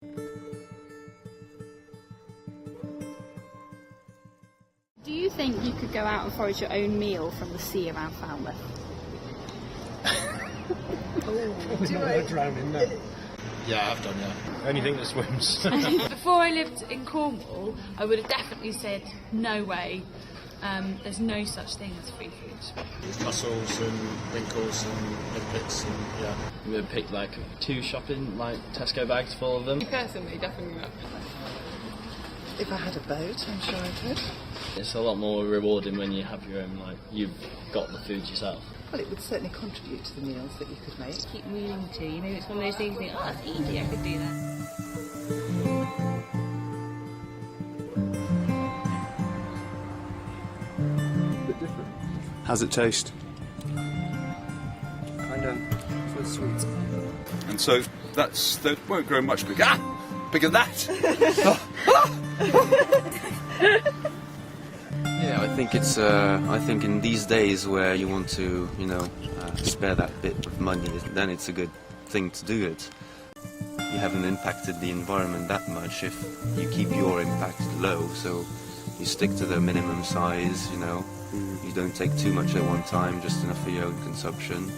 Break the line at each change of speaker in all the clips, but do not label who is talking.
Do you think you could go out and forage your own meal from the sea around Falmouth?
Drown in there.
Yeah, I have done, yeah.
Anything that swims.
Before I lived in Cornwall, I would have definitely said, no way, there's no such thing as free food.
Mussels and winkles and limpets and, yeah.
I'm going to pick like 2 shopping, like Tesco bags full of them.
Personally, definitely not.
If I had a boat, I'm sure I could.
It's a lot more rewarding when you have your own, like, you've got the food yourself.
Well, it would certainly contribute to the meals that you could make.
Keep willing to, you know, it's one of those things you think, oh, that's easy, I could do that.
How's it taste?
Kind of feels sweet.
And so they won't grow much bigger. Ah! Bigger than that! Yeah, I think it's. I think in these days where you want to, spare that bit of money, then it's a good thing to do it. You haven't impacted the environment that much if you keep your impact low. So you stick to the minimum size. You don't take too much at one time, just enough for your own consumption.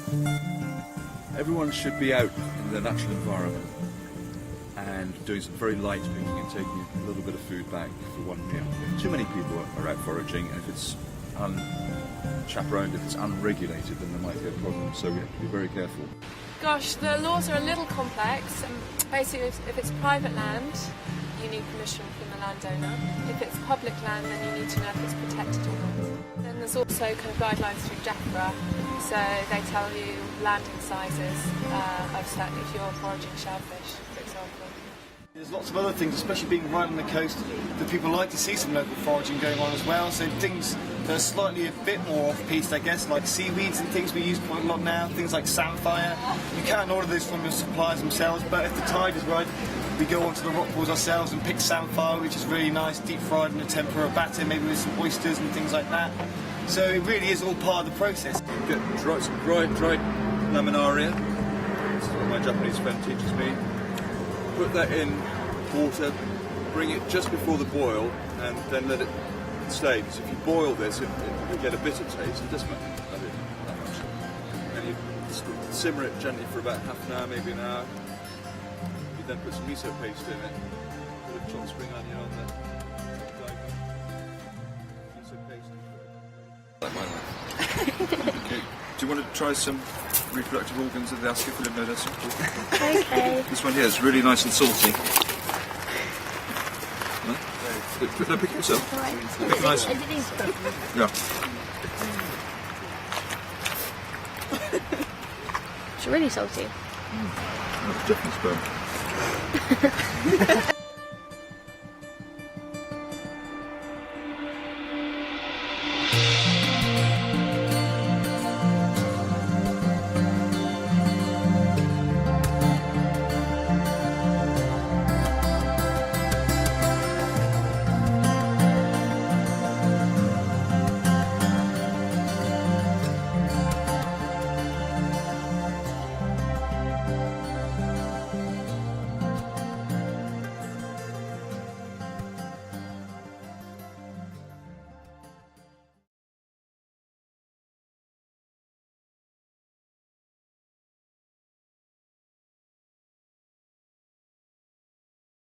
Everyone should be out in the natural environment and doing some very light picking and taking a little bit of food back for one meal. Too many people are out foraging, and if it's unchaperoned, if it's unregulated, then there might be a problem, so we have to be very careful.
Gosh, the laws are a little complex. Basically, if it's private land, you need permission from the landowner. If it's public land, then you need to know if it's protected or not. Then there's also kind of guidelines through DEFRA, so they tell you landing sizes of certain, if you're foraging shellfish, for example.
There's lots of other things, especially being right on the coast, that people like to see some local foraging going on as well. So things that are slightly a bit more off-piste, I guess, like seaweeds and things we use quite a lot now, things like samphire. You can order those from your suppliers themselves, but if the tide is right, we go onto the rock pools ourselves and pick samphire, which is really nice, deep-fried in a tempura batter, maybe with some oysters and things like that. So it really is all part of the process.
Get some dried laminaria. This is what my Japanese friend teaches me. Put that in water, bring it just before the boil, and then let it stay. Because if you boil this, you get a bitter taste. It doesn't matter that much. And you simmer it gently for about half an hour, maybe an hour. You then put some miso paste in it, put a chopped spring onion on there, miso paste. Like my life. Okay. Do you want to try some reproductive organs of the Ascophyllum nodosum?
Okay.
This one here is really nice and salty. Huh? No, pick it yourself. Pick it nice. Yeah.
It's really salty.
That's different sperm.